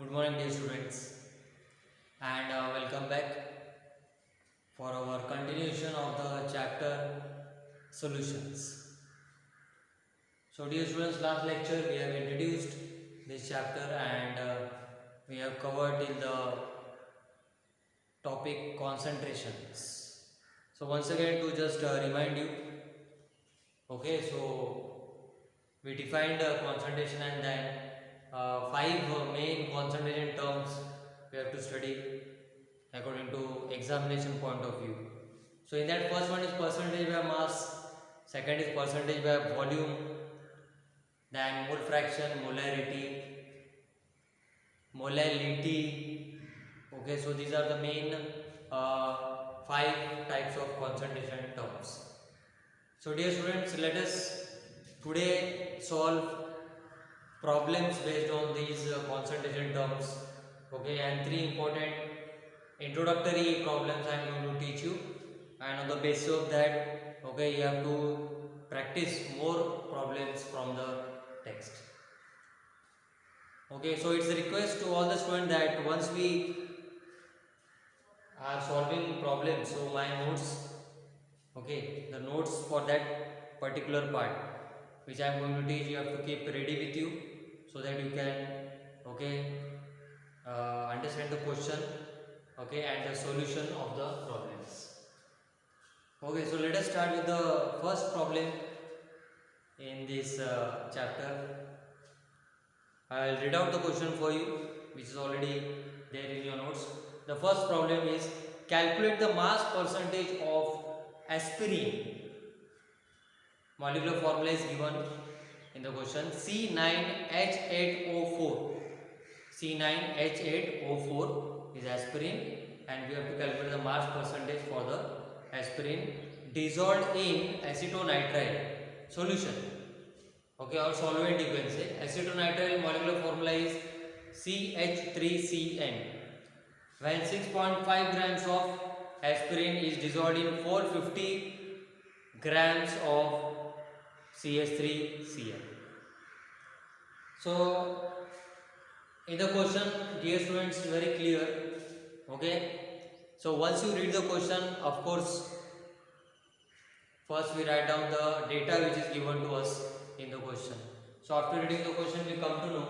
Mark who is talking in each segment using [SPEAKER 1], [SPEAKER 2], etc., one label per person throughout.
[SPEAKER 1] Good morning, dear students, and welcome back for our continuation of the chapter solutions. So, dear students, last lecture we have introduced this chapter and we have covered till the topic concentrations. So, once again, to just remind you, okay, so we defined concentration and then five main concentration terms we have to study according to examination point of view. So in that, first one is percentage by mass, second is percentage by volume, then mole fraction, molality. Okay, so these are the main five types of concentration terms. So dear students, let us today solve problems based on these concentration terms. Okay, and three important introductory problems I am going to teach you, and on the basis of that, okay, you have to practice more problems from the text. Okay, so it's a request to all the students that once we are solving problems, so my notes, okay, the notes for that particular part which I am going to teach, you have to keep ready with you so that you can, okay, understand the question, okay, and the solution of the problems. Okay, so let us start with the first problem in this chapter. I will read out the question for you, which is already there in your notes. The first problem is calculate the mass percentage of aspirin. Molecular formula is given in the question, C9H8O4. C9H8O4 is aspirin, and we have to calculate the mass percentage for the aspirin dissolved in acetonitrile solution. Okay, or solvent you can say. Acetonitrile molecular formula is CH3CN. When 6.5 grams of aspirin is dissolved in 450 grams of CH3CN. So in the question, dear students, very clear. Okay, so once you read the question, of course, first we write down the data which is given to us in the question. So after reading the question, we come to know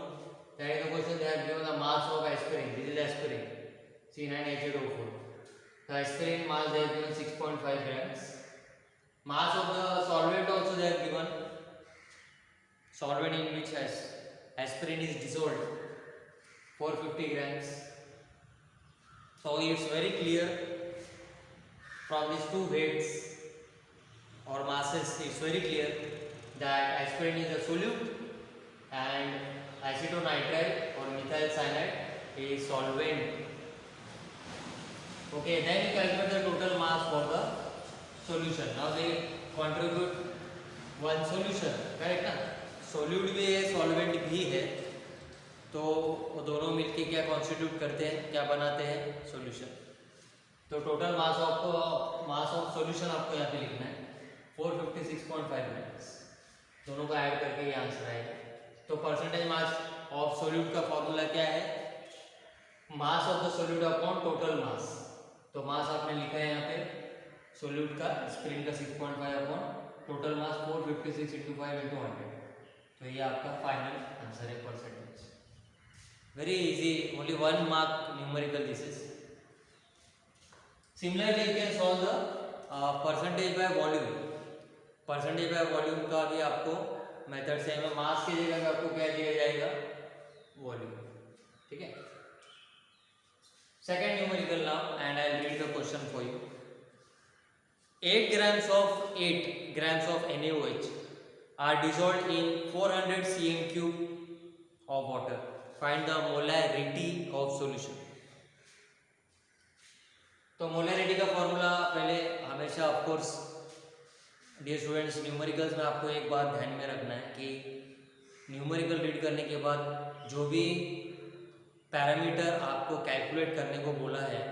[SPEAKER 1] that in the question they have given the mass of aspirin. This is aspirin, C9H8O4. The aspirin mass they have given 6.5 grams. Mass of the solvent also they have given. Solvent in which aspirin is dissolved, 450 grams. So it's very clear from these two weights or masses, it's very clear that aspirin is a solute and acetonitrile or methyl cyanide is solvent. Okay, then you calculate the total mass for the solution. Now they contribute one solution, correct ना? Solute भी है, solvent भी है, तो वो दोनों मिलके क्या कॉन्स्टिट्यूट करते हैं, क्या बनाते हैं, सॉल्यूशन. तो टोटल मास ऑफ सॉल्यूशन आपको यहाँ पे लिखना है 456.5 ग्राम्स. दोनों का ऐड करके ये आंसर आएगा. तो परसेंटेज मास ऑफ सॉल्यूट का फॉर्मूला क्या है, मास of the solute upon total mass. तो मास आपने लिखा है यहाँ पे सॉल्यूट का, एस्पिरिन का 6.5 अपॉन टोटल मास 456 × 5 × 100. तो ये आपका फाइनल आंसर है percentage. Very easy, only 1 mark numerical this is. Similarly you can solve the percentage by volume. Percentage by volume का भी आपको मेथड सेम है. मास की जगह में आपको क्या दिया जाएगा, वॉल्यूम. ठीक है. Second numerical now, and I will read the question for you. 8 grams of NaOH are dissolved in 400 cm³ of water. Find the molarity of solution. तो मोलैरिटी का फॉर्मूला पहले हमेशा, of course dear students, numericals में आपको एक बात ध्यान में रखना है कि न्यूमेरिकल रीड करने के बाद जो भी पैरामीटर आपको कैलकुलेट करने को बोला है,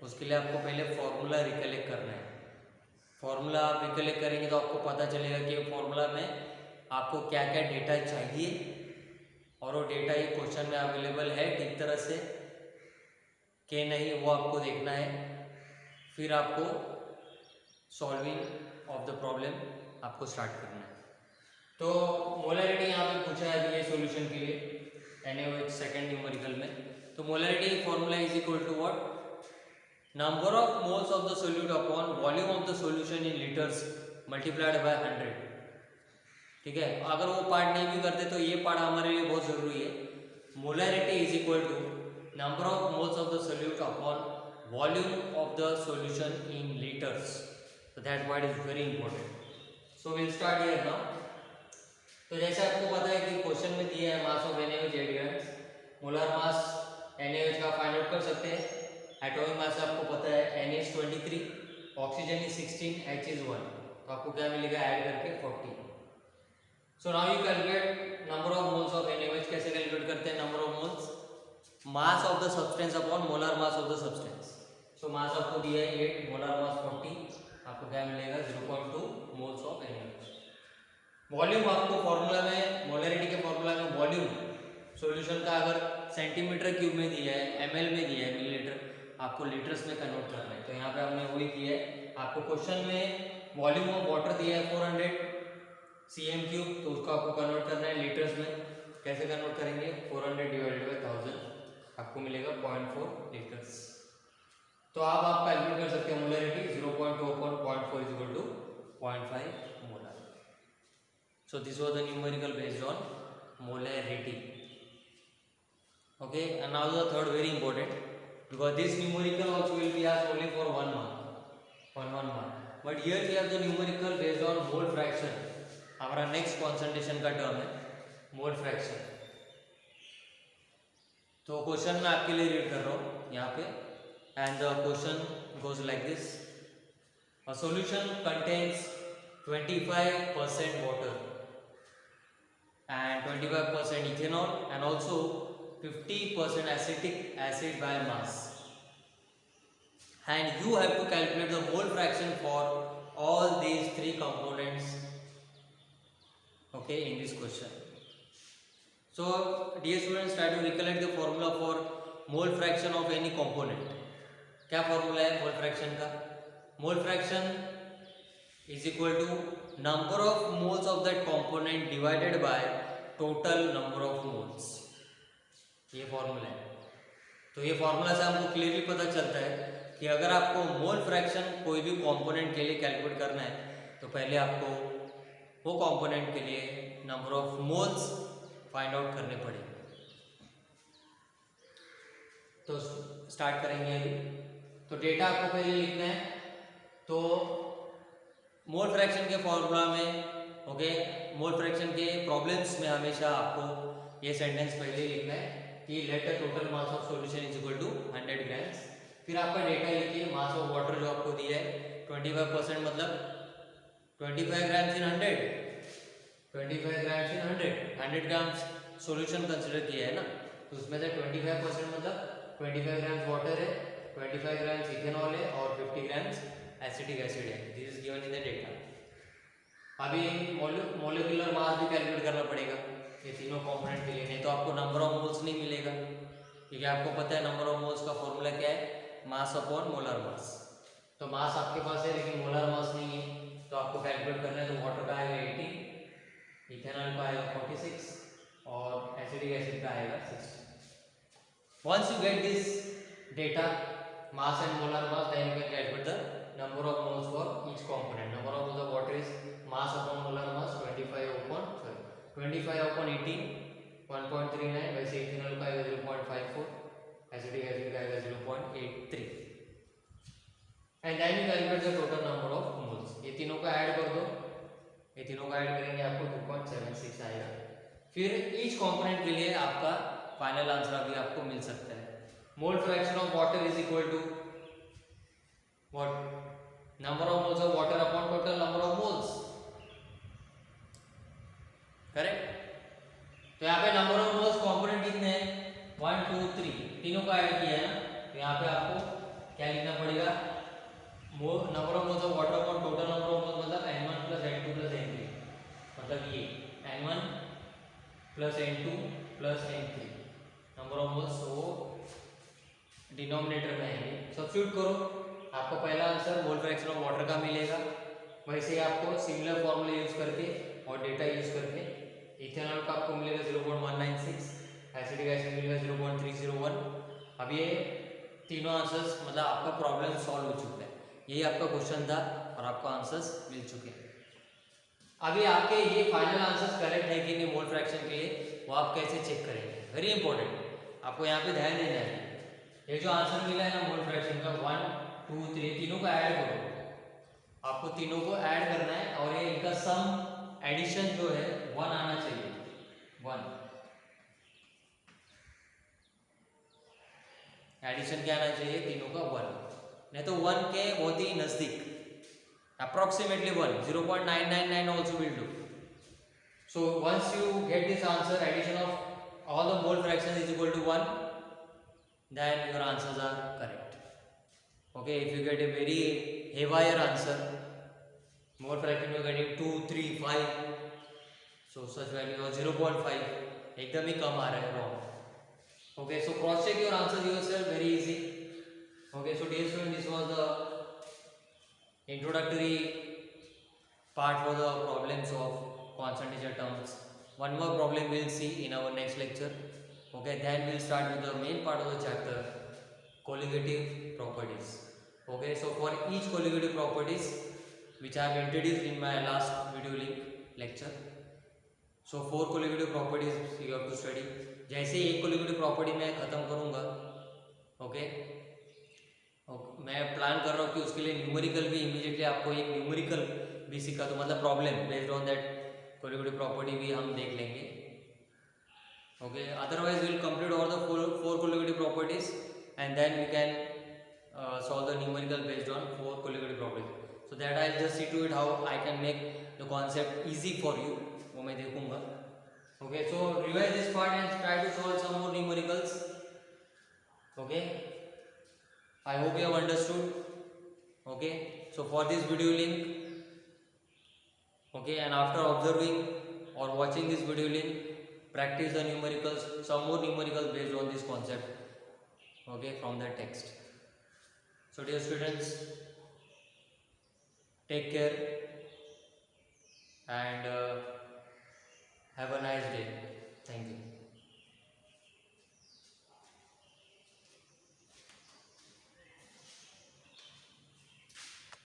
[SPEAKER 1] उसके लिए आपको पहले फॉर्मूला रिकलेक्ट करना है. फॉर्मूला आप रिकलेक्ट करेंगे तो आपको पता चलेगा कि फॉर्मूला में आपको क्या क्या डेटा चाहिए और वो डेटा ये क्वेश्चन में अवेलेबल है ठीक तरह से कि नहीं, वो आपको देखना है। फिर आपको सॉल्विंग ऑफ द प्रॉब्लम आपको स्टार्ट करना है। तो मोलरिटी यहाँ पे पूछा है अभी ये सॉल्यूशन के लिए NaOH सेकंड न्यूमेरिकल में। तो molarity formula is equal to what, number of moles of the solute upon volume of the solution in litres multiplied by 100। ठीक है, अगर वो पार्ट नहीं भी करते तो ये पार्ट हमारे लिए बहुत जरूरी है। Molarity is equal to number of moles of the solute upon volume of the solution in litres. So that part is very important. So we'll start here now. तो जैसे आपको पता है कि क्वेश्चन में दिया है mass of NaOH 8 grams, molar mass NaOH का फाइंड आउट कर सकते हैं। एटॉमिक मास आपको पता है Na is 23, oxygen is 16, H is 1, तो आपको क्या मिलेगा ऐड करके 40। So now you calculate number of moles of NaOH। कैसे कैलकुलेट करते हैं number of moles, mass of the substance upon molar mass of the substance. So mass आपको दिया है 8, मोलर मास 40, आपको क्या मिलेगा 0.2 मोल्स ऑफ NaOH। वॉल्यूम आपको फॉर्मूला में, मोलरिटी के फॉर्मूला में वॉल्यूम सॉल्यूशन का अगर सेंटीमीटर क्यूब में दिया है, ml में दिया है, मिलीलीटर, आपको लीटर्स में कन्वर्ट करना है। तो यहाँ पे हमने वही किया है। आपको क्वेश्चन में वॉल्यूम ऑफ वाटर दिया है 400 cm3, तो उसको आपको कन्वर्ट करना है लीटर्स में। कैसे कन्वर्ट करेंगे, 400 डिवाइडेड बाई 1000, आपको मिलेगा 0.4 लीटर्स। तो आप कैलकुलेट कर सकते हैं molarity 0.2 upon 0.4 is equal to 0.5 molar. So this was the numerical based on molarity. Okay, and now the third very important, because this numerical also will be asked only for 1 mark. But here we have the numerical based on mole fraction. हमारा next concentration का term है mole fraction. तो question मैं आपके लिए read कर रहा हूँ यहाँ पे। And the question goes like this: a solution contains 25% water and 25% ethanol and also 50% acetic acid by mass, and you have to calculate the mole fraction for all these three components, okay, in this question. So dear students, try to recollect the formula for mole fraction of any component. क्या formula है mole fraction का, mole fraction is equal to number of moles of that component divided by total number of moles, ये formula है। तो ये formula से हमको clearly पता चलता है कि अगर आपको मोल फ्रैक्शन कोई भी कंपोनेंट के लिए कैलकुलेट करना है तो पहले आपको वो कंपोनेंट के लिए number of moles find out करने पड़ेंगे। तो स्टार्ट करेंगे अभी। तो डेटा आपको पहले लिखना है। तो मोल फ्रैक्शन के फॉर्मूला में, ओके, मोल फ्रैक्शन के प्रॉब्लम्स में हमेशा आपको ये सेंटेंस पहले लिखना है कि let the total mass of solution is equal to 100 grams. फिर आपका डेटा लिखिए, मास ऑफ वाटर जो आपको दिया है 25%, मतलब 25 ग्राम्स इन 100, 25 ग्राम्स इन 100 ग्राम्स सॉल्यूशन कंसिडर किया है ना, तो उसमें से 25% मतलब 25 ग्राम्स वाटर है, 25 ग्राम्स इथेनॉल है और 50 ग्राम्स एसिटिक एसिड है। This is given in the data. अभी मोलिकुलर मास भी कैलकुलेट करना पड़ेगा ये तीनों कंपोनेंट के लिए, नहीं तो आपको नंबर ऑफ मोल्स नहीं मिलेगा, क्योंकि आपको पता है नंबर ऑफ मोल्स का फॉर्मूला क्या है, मास अपॉन मोलर मास। तो मास आपके पास है लेकिन मोलर मास नहीं है, तो आपको कैलकुलेट करना है। तो वाटर का आएगा 80, इथेनॉल का आएगा 46 और एसिटिक एसिड का आएगा 60। Once you get this data, mass and molar mass, then you can calculate the number of moles for each component. Number of moles of water is mass upon molar mass 25 upon 18, 1.39, वैसे ethanol का आएगा 0.54, acetic acid का आएगा 0.83, and then you calculate the total number of moles. ये तीनों को add कर दो, ये तीनों को ऐड करेंगे आपको 2.76 आएगा। फिर each component के लिए आपका फाइनल आंसर अभी आपको मिल सकता है। Mole fraction of water is equal to what, number of moles of water upon total number of moles, correct. तो यहाँ पे नंबर ऑफ मोल्स कंपोनेंट कितने हैं, 1 2 3, तीनों को ऐड किया है ना, तो यहाँ पे आपको क्या लिखना पड़ेगा, number of moles of water upon total number of moles, मतलब N1 + N2 + N3, मतलब ये N1 + N2 plus n3 number of moles वो डिनोमिनेटर में आएंगे। सब्स्टिट्यूट करो, आपको पहला answer mole fraction of water का मिलेगा। वैसे ही आपको सिमिलर फॉर्मूला यूज करके और डेटा यूज करके इथेनॉल का आपको मिलेगा 0.196, एसिटिक एसिड मिलेगा 0.301। अब ये तीनों आंसर्स मतलब आपका प्रॉब्लम सॉल्व हो चुका है। यही आपका क्वेश्चन था और आपको आंसर्स मिल चुके हैं। अभी आपके ये फाइनल आंसर्स करेक्ट है कि नहीं मोल फ्रैक्शन के लिए, वो आप कैसे चेक करेंगे, वेरी इंपॉर्टेंट, आपको यहाँ पे ध्यान देना है। ये जो आंसर मिला है ना मोल फ्रैक्शन का 1 2 3 तीनों को ऐड करो, आपको तीनों को ऐड करना है और ये इनका सम एडिशन जो है 1 आना चाहिए। 1 एडिशन क्या आना चाहिए तीनों का 1, नहीं तो 1 के बहुत ही नजदीक, approximately 1, 0.999 also will do. So once you get this answer, addition of all the mole fractions is equal to 1, then your answers are correct. Okay, if you get a very heavier answer, mole fraction you are getting 2 3 5, so such value of 0.5 एकदम ही कम आ रहा है, wrong. Okay, so cross check your answers yourself, very easy. Okay, so dear student, this was the introductory part for the problems of constant integer terms. One more problem we'll see in our next lecture. Okay, then we'll start with the main part of the chapter, colligative properties. Okay, so for each colligative properties which I have introduced in my last video link lecture, so 4 colligative properties you have to study. जैसे एक colligative property मैं ख़त्म करूँगा, okay, मैं plan कर रहा हूँ कि उसके लिए न्यूमेरिकल भी इमीडिएटली आपको एक न्यूमेरिकल भी सिखा दूँ, मतलब problem based on that colligative property भी हम देख लेंगे। Okay, otherwise will complete all the 4 colligative properties and then we can solve the numerical based on 4 colligative properties. So that I just see to it how I can make the concept easy for you, वो मैं देखूंगा। Okay, so revise this part and try to solve some more numericals. Okay, I hope you have understood. Okay, so for this video link, okay, and after observing or watching this video link, practice the numericals, some more numericals based on this concept, okay, from the text. So dear students, take care and have a nice day. Thank you.